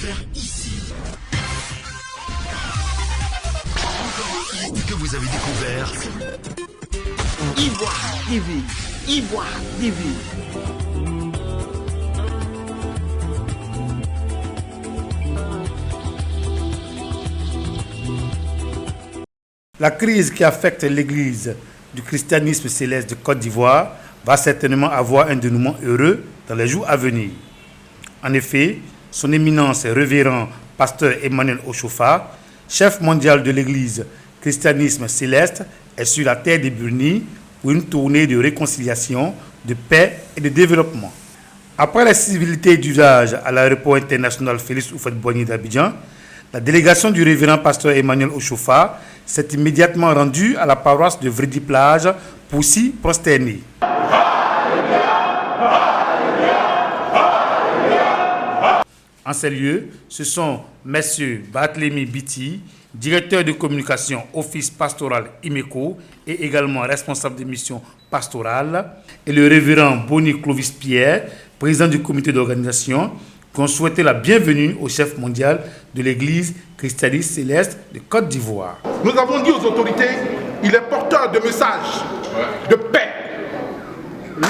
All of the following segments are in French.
découvert ici. Que vous avez découvert Ivoire TV. Ivoire TV. La crise qui affecte l'Église du christianisme céleste de Côte d'Ivoire va certainement avoir un dénouement heureux dans les jours à venir. En effet, son éminence révérend pasteur Emmanuel Ochofa, chef mondial de l'Église christianisme céleste, est sur la terre des Burni pour une tournée de réconciliation, de paix et de développement. Après la civilités d'usage à l'aéroport international Félix Houphouët-Boigny d'Abidjan, la délégation du révérend pasteur Emmanuel Ochofa s'est immédiatement rendue à la paroisse de Vredi-Plage pour s'y prosterner. En ces lieux, ce sont messieurs Barthélemy Biti, directeur de communication Office pastoral IMECO et également responsable de mission pastorale, et le révérend Boni Clovis Pierre, président du comité d'organisation, qui ont souhaité la bienvenue au chef mondial de l'Église christianiste céleste de Côte d'Ivoire. Nous avons dit aux autorités, il est porteur de messages de paix.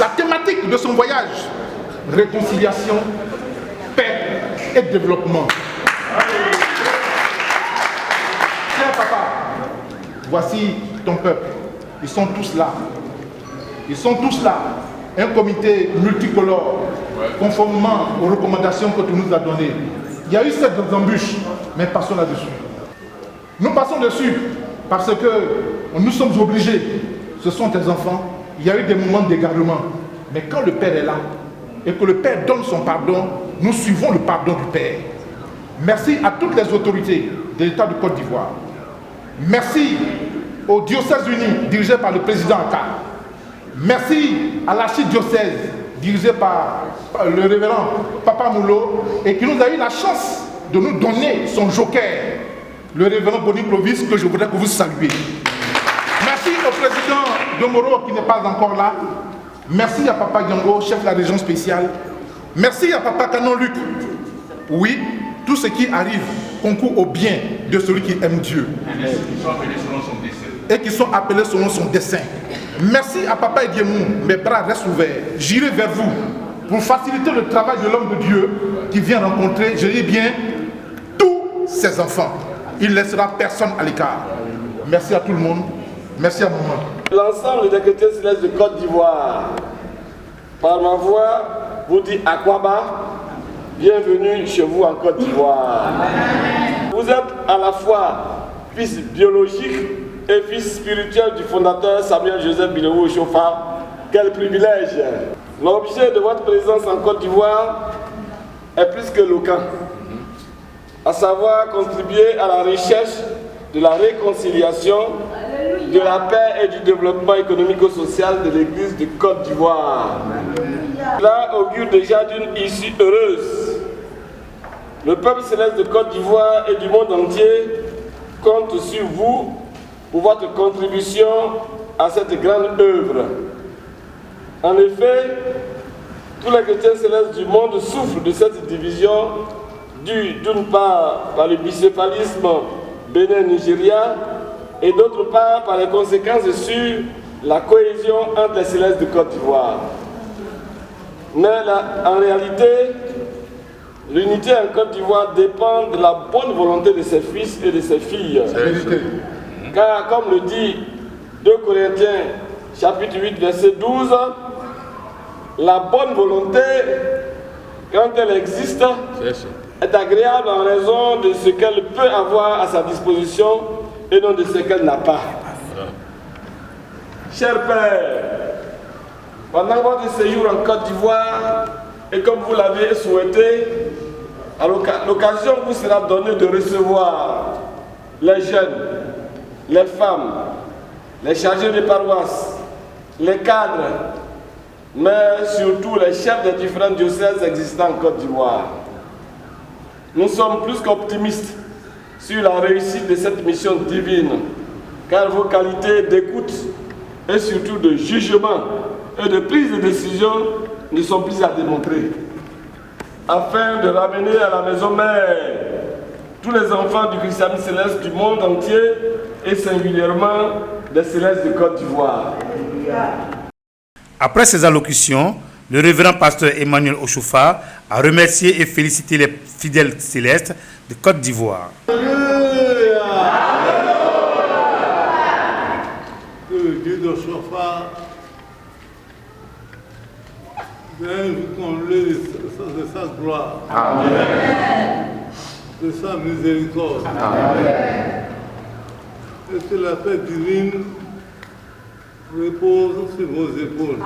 La thématique de son voyage, réconciliation, paix et développement. Cher papa, voici ton peuple. Ils sont tous là. Ils sont tous là. Un comité multicolore, conformément aux recommandations que tu nous as données. Il y a eu cette embûche, mais passons là-dessus. Nous passons dessus parce que nous sommes obligés. Ce sont tes enfants. Il y a eu des moments d'égarement. Mais quand le Père est là et que le Père donne son pardon, nous suivons le pardon du Père. Merci à toutes les autorités de l'État de Côte d'Ivoire. Merci au diocèse uni dirigé par le président Aka. Merci à l'archidiocèse dirigé par le révérend Papa Moulo et qui nous a eu la chance de nous donner son joker, le révérend Boni Clovis, que je voudrais que vous saluiez. Merci au président Domoro qui n'est pas encore là. Merci à Papa Yango, chef de la région spéciale. Merci à Papa Canon Luc. Oui, tout ce qui arrive concourt au bien de celui qui aime Dieu. Et qui sont appelés selon son dessein. Merci à Papa Ediemou, mes bras restent ouverts. J'irai vers vous pour faciliter le travail de l'homme de Dieu qui vient rencontrer, je dis bien, tous ses enfants. Il ne laissera personne à l'écart. Merci à tout le monde. Merci à maman. L'ensemble des chrétiens célestes de Côte d'Ivoire, par ma voix, vous dit Akwaba, bienvenue chez vous en Côte d'Ivoire. Vous êtes à la fois fils biologique et fils spirituel du fondateur Samuel Joseph Bileou Ochofa. Quel privilège! L'objet de votre présence en Côte d'Ivoire est plus que éloquent, à savoir contribuer à la recherche de la réconciliation, de la paix et du développement économico-social de l'Église de Côte d'Ivoire. Cela augure déjà d'une issue heureuse. Le peuple céleste de Côte d'Ivoire et du monde entier compte sur vous pour votre contribution à cette grande œuvre. En effet, tous les chrétiens célestes du monde souffrent de cette division due d'une part par le bicéphalisme Bénin-Nigeria et d'autre part par les conséquences sur la cohésion entre les célestes de Côte d'Ivoire. Mais en réalité, l'unité en Côte d'Ivoire dépend de la bonne volonté de ses fils et de ses filles. Car comme le dit 2 Corinthiens chapitre 8 verset 12, la bonne volonté, quand elle existe, est agréable en raison de ce qu'elle peut avoir à sa disposition et non de ce qu'elle n'a pas. Cher Père, pendant votre séjour en Côte d'Ivoire, et comme vous l'avez souhaité, l'occasion vous sera donnée de recevoir les jeunes, les femmes, les chargés de paroisse, les cadres, mais surtout les chefs des différents diocèses existants en Côte d'Ivoire. Nous sommes plus qu'optimistes sur la réussite de cette mission divine, car vos qualités d'écoute et surtout de jugement et de prise de décision ne sont plus à démontrer. afin de ramener à la maison mère tous les enfants du christianisme céleste du monde entier et singulièrement des célestes de Côte d'Ivoire. Après ces allocutions, le révérend pasteur Emmanuel Ochoufa a remercié et félicité les fidèles célestes de Côte d'Ivoire. Que le Dieu d'Ochoufa vienne vous combler de sa gloire, de sa miséricorde, et que la paix divine repose sur vos épaules.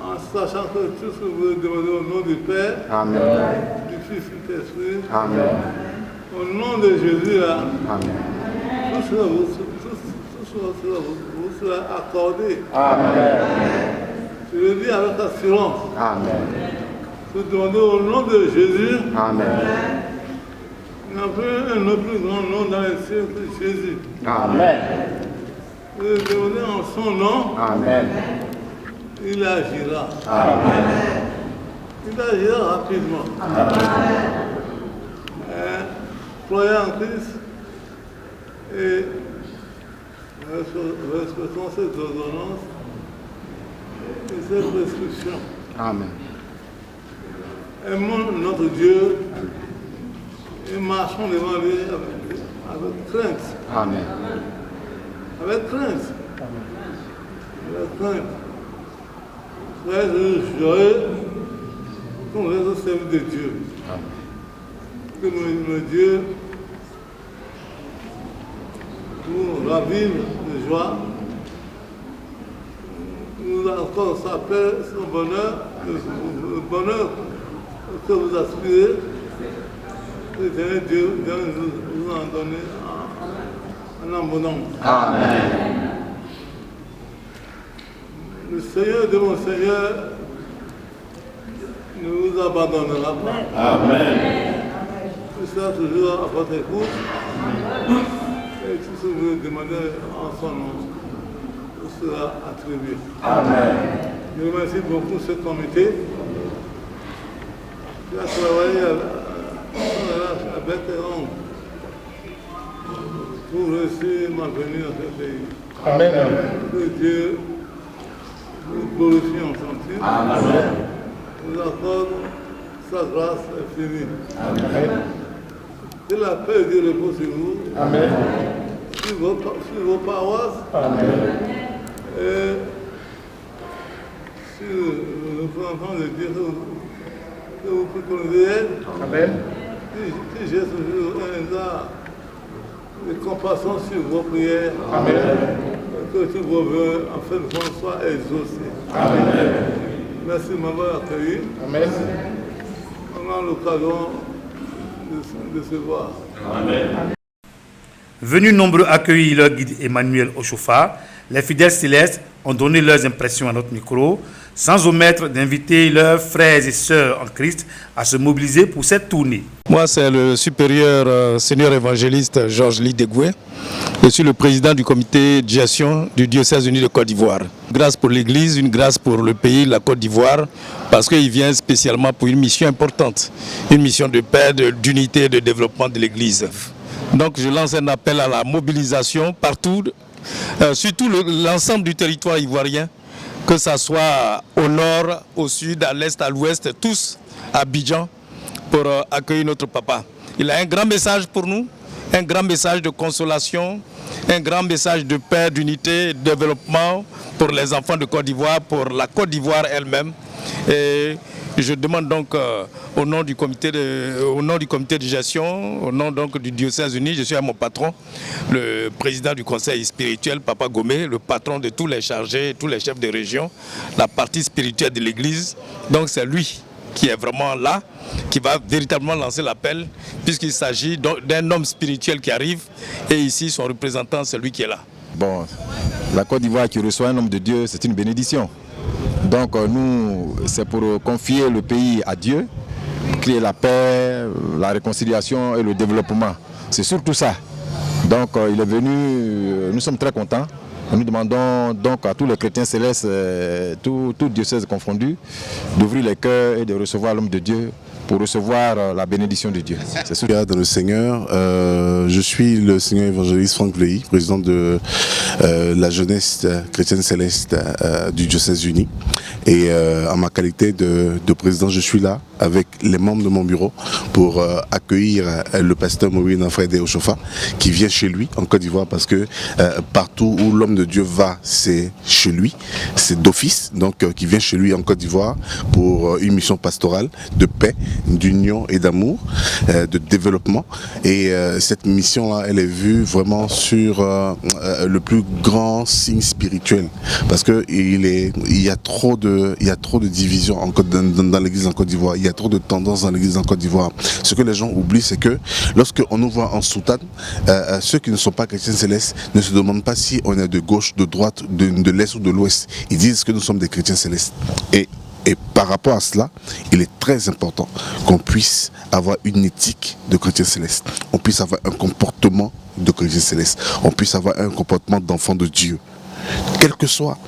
En sachant que tout ce que vous demandez au nom du Père, du Fils et de l'Esprit, au nom de Jésus, tout cela vous sera accordé. Je le dis avec assurance. Vous demandez au nom de Jésus. Il n'y a plus un autre plus grand nom dans les cieux que Jésus. Vous demandez en son nom. Il agira. Il agira rapidement. Croyez en Christ et respectons cette ordonnance et cette prescription. Aimons notre Dieu et marchons devant lui avec crainte. Avec crainte. Soyez joyeux qu'on reste au service de Dieu. Que le Dieu nous ravive de joie, nous accorde sa paix, son bonheur, le bonheur que vous aspirez. Que Dieu vient vous en donner en abondance. Le Seigneur de mon Seigneur ne vous abandonnera pas. Il sera toujours à votre écoute. Et tout ce que vous demandez en son nom vous sera attribué. Je remercie beaucoup ce comité qui a travaillé avec Héron pour réussir ma venue dans ce pays. Que Dieu vous glorifie en sentier. Vous accorde sa grâce infinie. Que la paix de Dieu repose sur vous. Sur vos paroisses. Et sur le enfant de Dieu que vous préconisez. Que j'ai toujours un regard de compassion sur vos prières. Que tous vos vœux en fin de compte soient exaucés. Merci de m'avoir accueilli. On a l'occasion de se voir. Venus nombreux accueillir leur guide Emmanuel Ochoufa, les fidèles célestes ont donné leurs impressions à notre micro, sans omettre d'inviter leurs frères et sœurs en Christ à se mobiliser pour cette tournée. Moi, c'est le supérieur seigneur évangéliste Georges Lidegoué. Je suis le président du comité de gestion du diocèse uni de Côte d'Ivoire. Grâce pour l'Église, une grâce pour le pays, la Côte d'Ivoire, parce qu'il vient spécialement pour une mission importante, une mission de paix, d'unité et de développement de l'Église. Donc je lance un appel à la mobilisation partout, surtout l'ensemble du territoire ivoirien, que ce soit au nord, au sud, à l'est, à l'ouest, tous à Abidjan, pour accueillir notre papa. Il a un grand message pour nous, un grand message de consolation, un grand message de paix, d'unité, de développement pour les enfants de Côte d'Ivoire, pour la Côte d'Ivoire elle-même. Et je demande donc au nom du comité de gestion, au nom donc du diocèse uni, je suis à mon patron, le président du conseil spirituel, Papa Gomé, le patron de tous les chargés, tous les chefs de région, la partie spirituelle de l'église. Donc c'est lui qui est vraiment là, qui va véritablement lancer l'appel, puisqu'il s'agit d'un homme spirituel qui arrive, et ici son représentant, c'est lui qui est là. Bon, la Côte d'Ivoire qui reçoit un homme de Dieu, c'est une bénédiction. Donc nous, c'est pour confier le pays à Dieu, créer la paix, la réconciliation et le développement. C'est surtout ça. Donc il est venu, nous sommes très contents Nous demandons donc à tous les chrétiens célestes, tous diocèses confondus, d'ouvrir les cœurs et de recevoir l'homme de Dieu pour recevoir la bénédiction de Dieu. C'est ce qu'il y a dans le Seigneur. Je suis le Seigneur évangéliste Franck Vleilly, président de la jeunesse chrétienne céleste du diocèse uni. Et en ma qualité de président, je suis là avec les membres de mon bureau pour accueillir le pasteur Maureen Fred Oshofa qui vient chez lui en Côte d'Ivoire, parce que partout où l'homme de Dieu va, c'est chez lui, c'est d'office, donc qui vient chez lui en Côte d'Ivoire pour une mission pastorale de paix, d'union et d'amour, de développement. Et cette mission-là, elle est vue vraiment sur le plus grand signe spirituel, parce que il y a trop de divisions dans l'église en Côte d'Ivoire. Il y a trop de tendances dans l'église en Côte d'Ivoire. Ce que les gens oublient, c'est que lorsqu'on nous voit en soutane, ceux qui ne sont pas chrétiens célestes ne se demandent pas si on est de gauche, de droite, de l'est ou de l'ouest. Ils disent que nous sommes des chrétiens célestes. Et par rapport à cela, il est très important qu'on puisse avoir une éthique de chrétien céleste. On puisse avoir un comportement de chrétien céleste. On puisse avoir un comportement d'enfant de Dieu, quelles que soient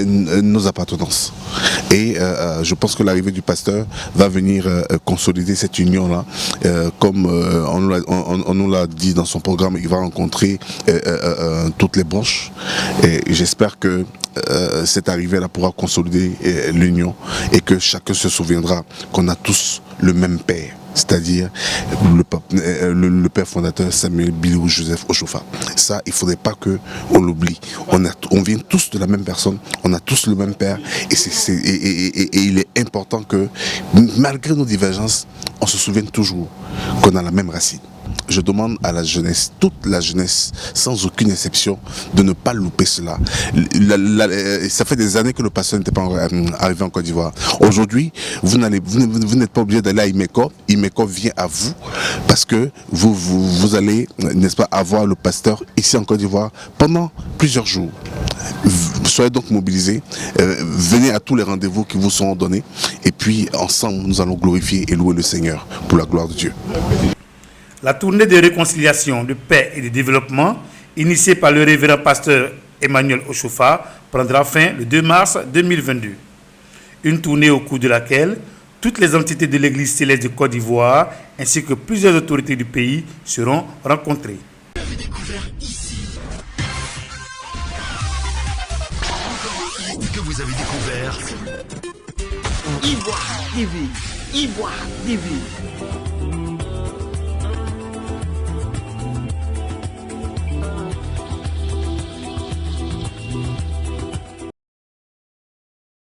nos appartenances. Et je pense que l'arrivée du pasteur va venir consolider cette union-là. Comme on nous l'a dit dans son programme, il va rencontrer toutes les branches. Et j'espère que cette arrivée-là pourra consolider l'union et que chacun se souviendra qu'on a tous le même Père, c'est-à-dire le père fondateur Samuel Bilou Joseph Oshofa. Ça, il ne faudrait pas qu'on l'oublie. On vient tous de la même personne, on a tous le même père, et il est important que, malgré nos divergences, on se souvienne toujours qu'on a la même racine. Je demande à la jeunesse, toute la jeunesse, sans aucune exception, de ne pas louper cela. Ça fait des années que le pasteur n'était pas arrivé en Côte d'Ivoire. Aujourd'hui, vous n'êtes pas obligé d'aller à Imeko. Imeko vient à vous, parce que vous allez, n'est-ce pas, avoir le pasteur ici en Côte d'Ivoire pendant plusieurs jours. Soyez donc mobilisés, venez à tous les rendez-vous qui vous seront donnés, et puis ensemble, nous allons glorifier et louer le Seigneur pour la gloire de Dieu. La tournée de réconciliation, de paix et de développement, initiée par le révérend pasteur Emmanuel Oshofa, prendra fin le 2 mars 2022. Une tournée au cours de laquelle toutes les entités de l'Église céleste de Côte d'Ivoire ainsi que plusieurs autorités du pays seront rencontrées. Vous avez découvert ici. Que vous avez découvert. Ivoire TV. Ivoire TV.